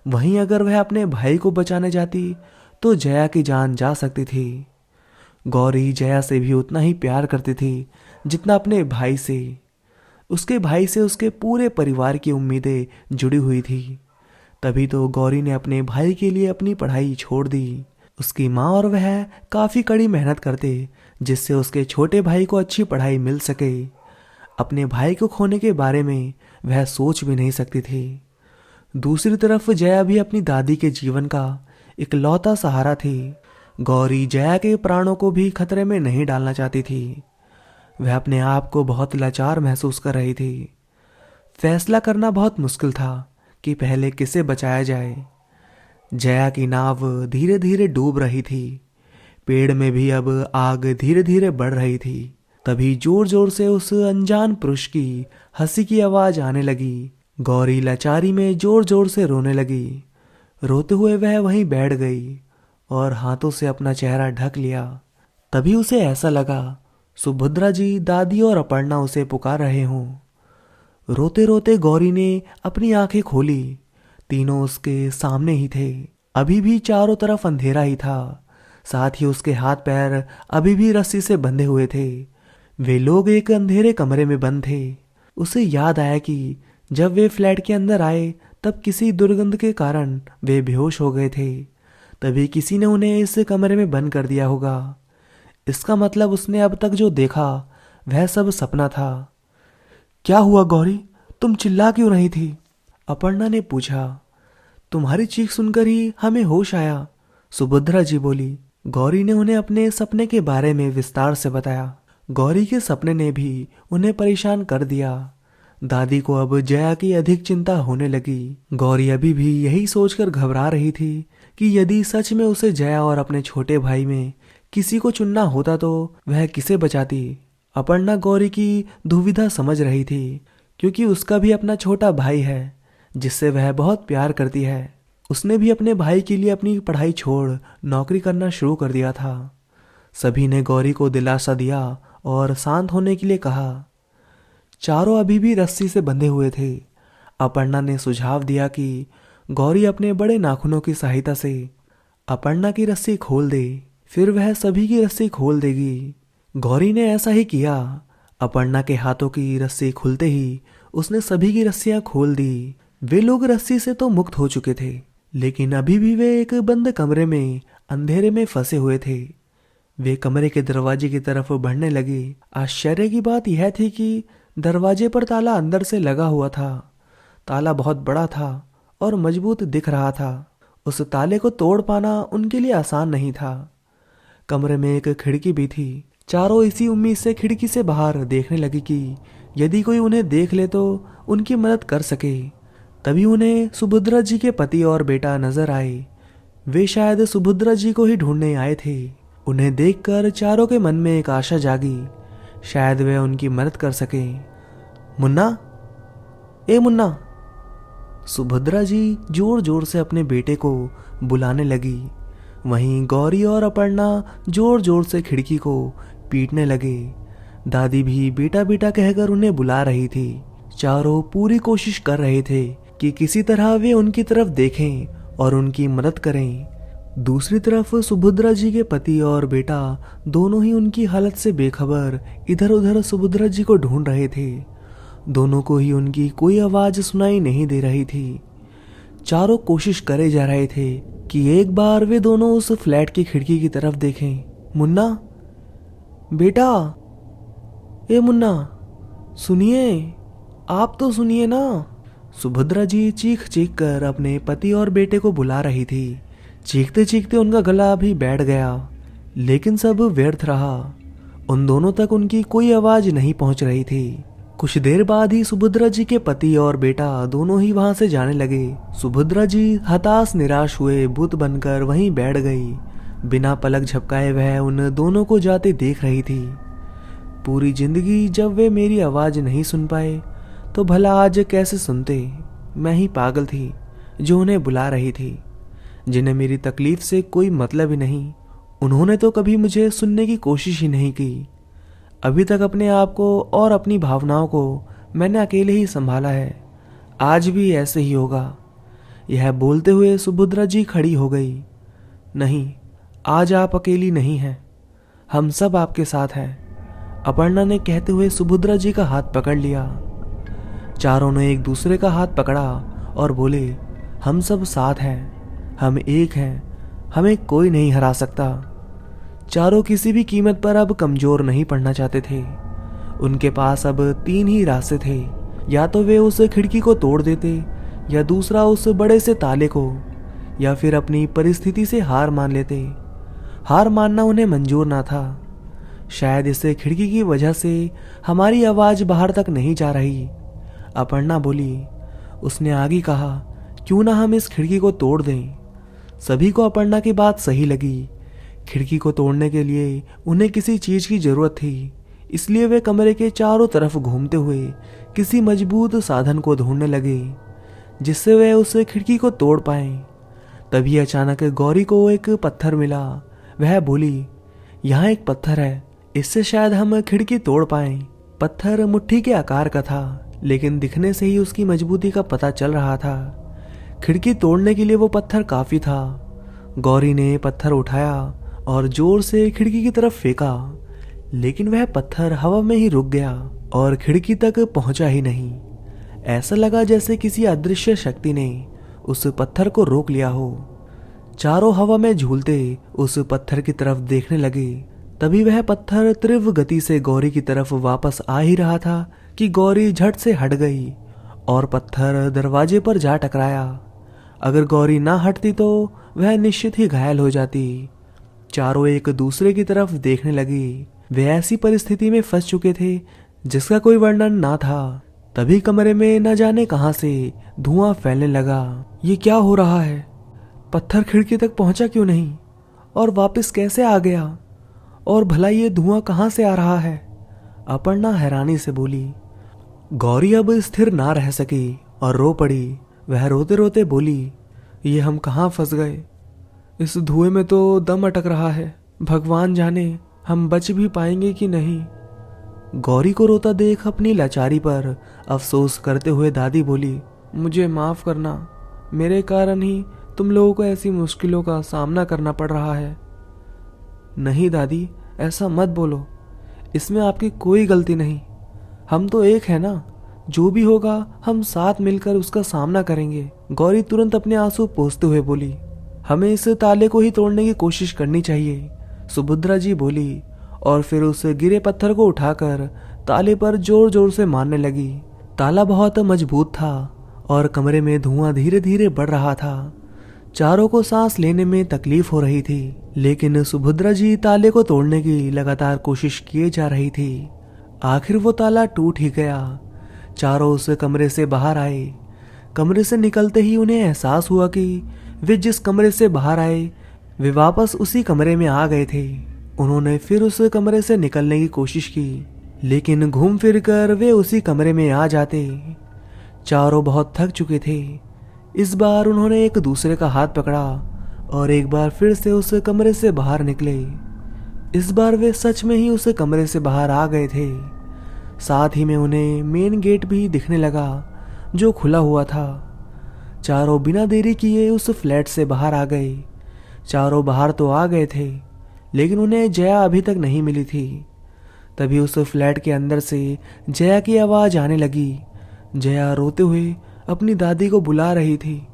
वहीं अगर वह अपने भाई को बचाने जाती तो जया की जान जा सकती थी। गौरी जया से भी उतना ही प्यार करती थी जितना अपने भाई से। उसके भाई से उसके पूरे परिवार की उम्मीदें जुड़ी हुई थी। तभी तो गौरी ने अपने भाई के लिए अपनी पढ़ाई छोड़ दी। उसकी माँ और वह काफी कड़ी मेहनत करते जिससे उसके छोटे भाई को अच्छी पढ़ाई मिल सके। अपने भाई को खोने के बारे में वह सोच भी नहीं सकती थी। दूसरी तरफ जया भी अपनी दादी के जीवन का इकलौता सहारा थी। गौरी जया के प्राणों को भी खतरे में नहीं डालना चाहती थी। वह अपने आप को बहुत लाचार महसूस कर रही थी। फैसला करना बहुत मुश्किल था कि पहले किसे बचाया जाए। जया की नाव धीरे धीरे डूब रही थी। पेड़ में भी अब आग धीरे धीरे बढ़ रही थी। तभी जोर जोर से उस अनजान पुरुष की हंसी की आवाज आने लगी। गौरी लाचारी में जोर जोर से रोने लगी। रोते हुए वह वहीं बैठ गई और हाथों से अपना चेहरा ढक लिया। तभी उसे ऐसा लगा सुभद्रा जी, दादी और अपर्णा उसे पुकार रहे हों। रोते रोते गौरी ने अपनी आंखें खोली। तीनों उसके सामने ही थे। अभी भी चारों तरफ अंधेरा ही था। साथ ही उसके हाथ पैर अभी भी रस्सी से बंधे हुए थे। वे लोग एक अंधेरे कमरे में बंद थे। उसे याद आया कि जब वे फ्लैट के अंदर आए तब किसी दुर्गंध के कारण वे बेहोश हो गए थे। तभी किसी ने उन्हें इस कमरे में बंद कर दिया होगा। इसका मतलब उसने अब तक जो देखा वह सब सपना था। क्या हुआ गौरी, तुम चिल्ला क्यों रही थी? अपर्णा ने पूछा। तुम्हारी चीख सुनकर ही हमें होश आया, सुभद्रा जी बोली। गौरी ने उन्हें अपने सपने के बारे में विस्तार से बताया। गौरी के सपने ने भी उन्हें परेशान कर दिया। दादी को अब जया की अधिक चिंता होने लगी। गौरी अभी भी यही सोचकर घबरा रही थी कि यदि सच में उसे जया और अपने छोटे भाई में किसी को चुनना होता तो वह किसे बचाती। अपर्णा गौरी की दुविधा समझ रही थी, क्योंकि उसका भी अपना छोटा भाई है जिससे वह बहुत प्यार करती है। उसने भी अपने भाई के लिए अपनी पढ़ाई छोड़ नौकरी करना शुरू कर दिया था। सभी ने गौरी को दिलासा दिया और शांत होने के लिए कहा। चारों अभी भी रस्सी से बंधे हुए थे। अपर्णा ने सुझाव दिया कि गौरी अपने बड़े नाखूनों की सहायता से अपर्णा की रस्सी खोल दे, फिर वह सभी की रस्सी खोल देगी। गौरी ने ऐसा ही किया। अपर्णा के हाथों की रस्सी खुलते ही उसने सभी की रस्सियां खोल दी। वे लोग रस्सी से तो मुक्त हो चुके थे, लेकिन अभी भी वे एक बंद कमरे में अंधेरे में फंसे हुए थे। वे कमरे के दरवाजे की तरफ बढ़ने लगे। आश्चर्य की बात यह थी कि दरवाजे पर ताला अंदर से लगा हुआ था। ताला बहुत बड़ा था और मजबूत दिख रहा था। उस ताले को तोड़ पाना उनके लिए आसान नहीं था। कमरे में एक खिड़की भी थी। चारों इसी उम्मीद से खिड़की से बाहर देखने लगी कि यदि कोई उन्हें देख ले तो उनकी मदद कर सके। तभी उन्हें सुभद्रा जी के पति और बेटा नजर आए। वे शायद सुभद्रा जी को ही ढूंढने आए थे। उन्हें देखकर चारों के मन में एक आशा जागी, शायद वे उनकी मदद कर सके। मुन्ना, ए मुन्ना। सुभद्रा जी जोर जोर से अपने बेटे को बुलाने लगी। वहीं गौरी और अपर्णा जोर जोर से खिड़की को पीटने लगे। दादी भी बेटा बेटा कहकर उन्हें बुला रही थी। चारों पूरी कोशिश कर रहे थे कि किसी तरह वे उनकी तरफ देखें और उनकी मदद करें। दूसरी तरफ सुभद्रा जी के पति और बेटा दोनों ही उनकी हालत से बेखबर इधर उधर सुभद्रा जी को ढूंढ रहे थे। दोनों को ही उनकी कोई आवाज सुनाई नहीं दे रही थी। चारों कोशिश करे जा रहे थे कि एक बार वे दोनों उस फ्लैट की खिड़की की तरफ देखें। मुन्ना, बेटा, ए मुन्ना, सुनिए, आप तो सुनिए ना। सुभद्रा जी चीख चीख कर अपने पति और बेटे को बुला रही थी। चीखते चीखते उनका गला भी बैठ गया, लेकिन सब व्यर्थ रहा। उन दोनों तक उनकी कोई आवाज नहीं पहुंच रही थी। कुछ देर बाद ही सुभद्रा जी के पति और बेटा दोनों ही वहां से जाने लगे। सुभद्रा जी हताश निराश हुए भूत बनकर वहीं बैठ गई। बिना पलक झपकाए वह उन दोनों को जाते देख रही थी। पूरी जिंदगी जब वे मेरी आवाज नहीं सुन पाए तो भला आज कैसे सुनते। मैं ही पागल थी जो उन्हें बुला रही थी, जिन्हें मेरी तकलीफ से कोई मतलब ही नहीं। उन्होंने तो कभी मुझे सुनने की कोशिश ही नहीं की। अभी तक अपने आप को और अपनी भावनाओं को मैंने अकेले ही संभाला है। आज भी ऐसे ही होगा। यह बोलते हुए सुभद्रा जी खड़ी हो गई। नहीं, आज आप अकेली नहीं हैं, हम सब आपके साथ हैं, अपर्णा ने कहते हुए सुभद्रा जी का हाथ पकड़ लिया। चारों ने एक दूसरे का हाथ पकड़ा और बोले, हम सब साथ हैं, हम एक हैं, हमें कोई नहीं हरा सकता। चारों किसी भी कीमत पर अब कमजोर नहीं पड़ना चाहते थे। उनके पास अब तीन ही रास्ते थे, या तो वे उस खिड़की को तोड़ देते, या दूसरा उस बड़े से ताले को, या फिर अपनी परिस्थिति से हार मान लेते। हार मानना उन्हें मंजूर ना था। शायद इस खिड़की की वजह से हमारी आवाज बाहर तक नहीं जा रही, अपर्णा बोली। उसने आगे कहा, क्यों ना हम इस खिड़की को तोड़ दें। सभी को अपर्णा की बात सही लगी। खिड़की को तोड़ने के लिए उन्हें किसी चीज की जरूरत थी, इसलिए वे कमरे के चारों तरफ घूमते हुए किसी मजबूत साधन को ढूंढने लगे जिससे वे उस खिड़की को तोड़ पाएं। तभी अचानक गौरी को एक पत्थर मिला। वह बोली, यहाँ एक पत्थर है, इससे शायद हम खिड़की तोड़ पाएं। पत्थर मुट्ठी के आकार का था, लेकिन दिखने से ही उसकी मजबूती का पता चल रहा था। खिड़की तोड़ने के लिए वो पत्थर काफी था। गौरी ने पत्थर उठाया और जोर से खिड़की की तरफ फेंका, लेकिन वह पत्थर हवा में ही रुक गया और खिड़की तक पहुंचा ही नहीं। ऐसा लगा जैसे किसी अदृश्य शक्ति ने उस पत्थर को रोक लिया हो। चारों हवा में झूलते उस पत्थर की तरफ देखने लगे। तभी वह पत्थर तीव्र गति से गौरी की तरफ वापस आ ही रहा था कि गौरी झट से हट गई और पत्थर दरवाजे पर जा टकराया। अगर गौरी ना हटती तो वह निश्चित ही घायल हो जाती। चारों एक दूसरे की तरफ देखने लगी। वे ऐसी परिस्थिति में फंस चुके थे जिसका कोई वर्णन ना था। तभी कमरे में न जाने कहां से धुआं फैलने लगा। ये क्या हो रहा है? पत्थर खिड़की तक पहुंचा क्यों नहीं और वापस कैसे आ गया? और भला ये धुआं कहां से आ रहा है? अपर्णा हैरानी से बोली। गौरी अब स्थिर ना रह सकी और रो पड़ी। वह रोते रोते बोली, ये हम कहाँ फंस गए? इस धुएं में तो दम अटक रहा है। भगवान जाने हम बच भी पाएंगे कि नहीं। गौरी को रोता देख अपनी लाचारी पर अफसोस करते हुए दादी बोली, मुझे माफ करना, मेरे कारण ही तुम लोगों को ऐसी मुश्किलों का सामना करना पड़ रहा है। नहीं दादी, ऐसा मत बोलो, इसमें आपकी कोई गलती नहीं। हम तो एक है ना, जो भी होगा हम साथ मिलकर उसका सामना करेंगे। गौरी तुरंत अपने आंसू पोंछते हुए बोली, हमें इस ताले को ही तोड़ने की कोशिश करनी चाहिए। सुभद्रा जी बोली और फिर उस गिरे पत्थर को उठाकर ताले पर जोर जोर से मारने लगी। ताला बहुत मजबूत था और कमरे में धुआं धीरे धीरे बढ़ रहा था। चारों को सांस लेने में तकलीफ हो रही थी, लेकिन सुभद्रा जी ताले को तोड़ने की लगातार कोशिश किए जा रही थी। आखिर वो ताला टूट ही गया। चारों उस कमरे से बाहर आए। कमरे से निकलते ही उन्हें एहसास हुआ कि वे जिस कमरे से बाहर आए वे वापस उसी कमरे में आ गए थे। उन्होंने फिर उस कमरे से निकलने की कोशिश की, लेकिन घूम फिर कर वे उसी कमरे में आ जाते। चारों बहुत थक चुके थे। इस बार उन्होंने एक दूसरे का हाथ पकड़ा और एक बार फिर से उस कमरे से बाहर निकले। इस बार वे सच में ही उस कमरे से बाहर आ गए थे। साथ ही में उन्हें मेन गेट भी दिखने लगा जो खुला हुआ था। चारों बिना देरी किए उस फ्लैट से बाहर आ गए। चारों बाहर तो आ गए थे, लेकिन उन्हें जया अभी तक नहीं मिली थी। तभी उस फ्लैट के अंदर से जया की आवाज आने लगी। जया रोते हुए अपनी दादी को बुला रही थी।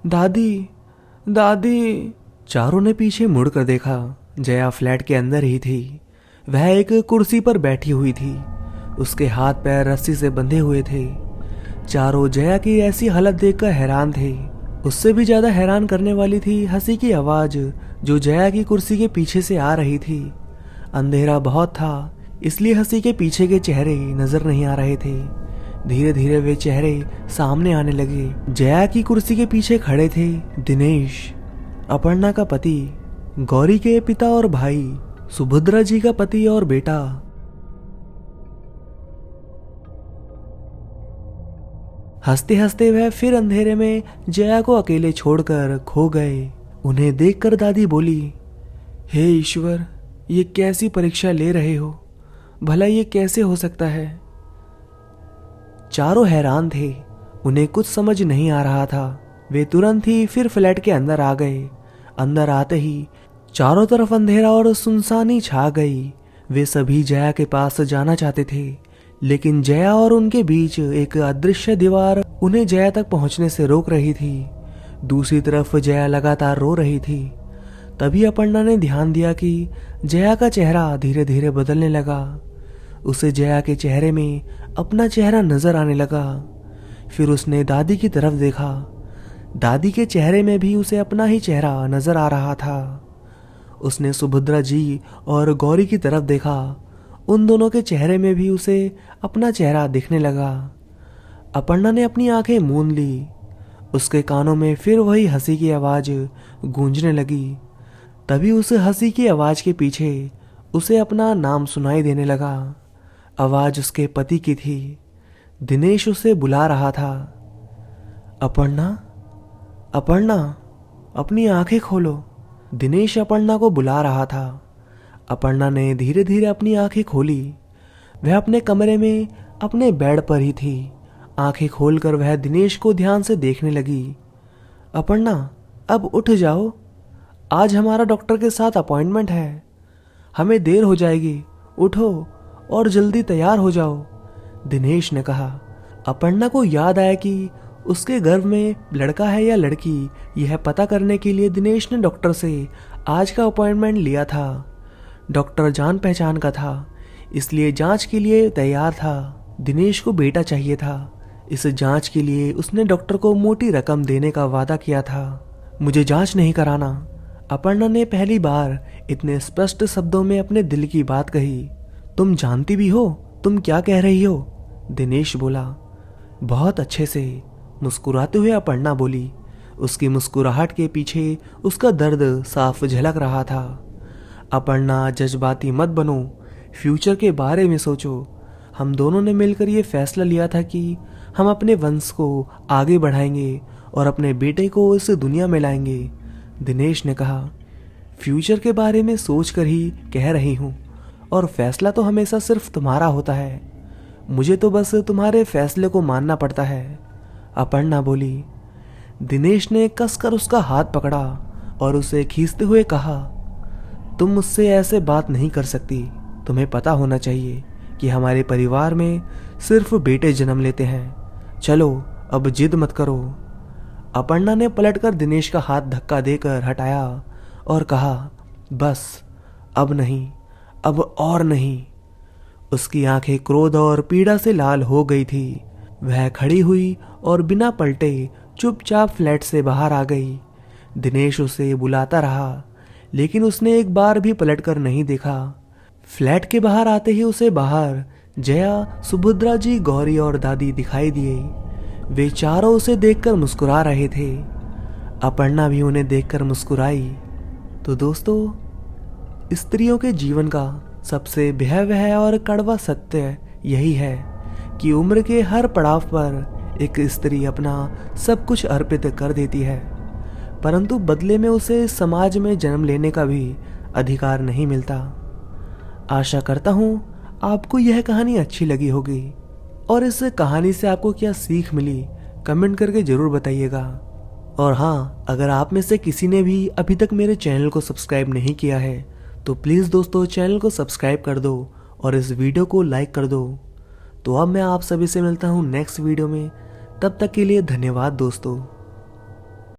दादी, दादी। चारों ने पीछे मुड़कर देखा। जया फ्लैट के अंदर ही थी। वह एक कुर्सी पर बैठी हुई थी। उसके हाथ पैर रस्सी से बंधे हुए थे। चारों जया की ऐसी हालत देखकर हैरान थे। उससे भी ज्यादा हैरान करने वाली थी हंसी की आवाज जो जया की कुर्सी के पीछे से आ रही थी। अंधेरा बहुत था, इसलिए हंसी के पीछे के चेहरे नजर नहीं आ रहे थे। धीरे धीरे वे चेहरे सामने आने लगे। जया की कुर्सी के पीछे खड़े थे दिनेश, अपर्णा का पति, गौरी के पिता और भाई, सुभद्रा जी का पति और बेटा। हंसते हंसते वह फिर अंधेरे में जया को अकेले छोड़कर खो गए। उन्हें देखकर दादी बोली, हे ईश्वर, ये कैसी परीक्षा ले रहे हो? भला ये कैसे हो सकता है? चारों हैरान थे। उन्हें कुछ समझ नहीं आ रहा था। वे तुरंत ही फिर फ्लैट के अंदर आ गए। अंदर आते ही चारों तरफ अंधेरा और सुनसानी छा गई। वे सभी जया के पास जाना चाहते थे, लेकिन जया और उनके बीच एक अदृश्य दीवार उन्हें जया तक पहुंचने से रोक रही थी। दूसरी तरफ जया लगातार रो रही थी। तभी अपर्णा ने ध्यान दिया कि जया का चेहरा धीरे धीरे बदलने लगा। उसे जया के चेहरे में अपना चेहरा नजर आने लगा। फिर उसने दादी की तरफ देखा। दादी के चेहरे में भी उसे अपना ही चेहरा नजर आ रहा था। उसने सुभद्रा जी और गौरी की तरफ देखा। उन दोनों के चेहरे में भी उसे अपना चेहरा दिखने लगा। अपर्णा ने अपनी आंखें मूंद ली। उसके कानों में फिर वही हंसी की आवाज गूंजने लगी। तभी उस हंसी की आवाज के पीछे उसे अपना नाम सुनाई देने लगा। आवाज उसके पति की थी। दिनेश उसे बुला रहा था। अपर्णा, अपर्णा, अपनी आंखें खोलो। दिनेश अपर्णा को बुला रहा था। अपर्णा ने धीरे धीरे अपनी आंखें खोली। वह अपने कमरे में अपने बेड पर ही थी। आंखें खोलकर वह दिनेश को ध्यान से देखने लगी। अपर्णा, अब उठ जाओ, आज हमारा डॉक्टर के साथ अपॉइंटमेंट है, हमें देर हो जाएगी, उठो और जल्दी तैयार हो जाओ, दिनेश ने कहा। अपर्णा को याद आया कि उसके गर्भ में लड़का है या लड़की, यह पता करने के लिए दिनेश ने डॉक्टर से आज का अपॉइंटमेंट लिया था। डॉक्टर जान पहचान का था, इसलिए जांच के लिए तैयार था। दिनेश को बेटा चाहिए था। इस जांच के लिए उसने डॉक्टर को मोटी रकम देने का वादा किया था। मुझे जांच नहीं कराना, अपर्णा ने पहली बार इतने स्पष्ट शब्दों में अपने दिल की बात कही। तुम जानती भी हो तुम क्या कह रही हो, दिनेश बोला। बहुत अच्छे से, मुस्कुराते हुए अपर्णा बोली। उसकी मुस्कुराहट के पीछे उसका दर्द साफ झलक रहा था। अपर्णा, जज्बाती मत बनो, फ्यूचर के बारे में सोचो। हम दोनों ने मिलकर ये फैसला लिया था कि हम अपने वंश को आगे बढ़ाएंगे और अपने बेटे को इस दुनिया में लाएंगे, दिनेश ने कहा। फ्यूचर के बारे में सोच कर ही कह रही हूँ, और फैसला तो हमेशा सिर्फ तुम्हारा होता है। मुझे तो बस तुम्हारे फैसले को मानना पड़ता है, अपर्णा बोली। दिनेश ने कसकर उसका हाथ पकड़ा और उसे खींचते हुए कहा, तुम मुझसे ऐसे बात नहीं कर सकती। तुम्हें पता होना चाहिए कि हमारे परिवार में सिर्फ बेटे जन्म लेते हैं। चलो अब जिद मत करो। अपर्णा ने पलटकर दिनेश का हाथ धक्का देकर हटाया और कहा, बस अब नहीं, अब और नहीं। उसकी आंखें क्रोध और पीड़ा से लाल हो गई थी। वह खड़ी हुई और बिना पलटे चुपचाप फ्लैट से बाहर आ गई। दिनेश उसे बुलाता रहा, लेकिन उसने एक बार भी पलटकर नहीं देखा। फ्लैट के बाहर आते ही उसे बाहर जया, सुभद्रा जी, गौरी और दादी दिखाई दिए। वे चारों उसे देखकर मुस्कुरा रहे थे। अपर्णा भी उन्हें देखकर मुस्कुराई। तो दोस्तों, स्त्रियों के जीवन का सबसे भयावह और कड़वा सत्य यही है कि उम्र के हर पड़ाव पर एक स्त्री अपना सब कुछ अर्पित कर देती है, परंतु बदले में उसे समाज में जन्म लेने का भी अधिकार नहीं मिलता। आशा करता हूँ आपको यह कहानी अच्छी लगी होगी, और इस कहानी से आपको क्या सीख मिली कमेंट करके जरूर बताइएगा। और हाँ, अगर आप में से किसी ने भी अभी तक मेरे चैनल को सब्सक्राइब नहीं किया है तो प्लीज़ दोस्तों चैनल को सब्सक्राइब कर दो और इस वीडियो को लाइक कर दो। तो अब मैं आप सभी से मिलता हूँ नेक्स्ट वीडियो में। तब तक के लिए धन्यवाद दोस्तों।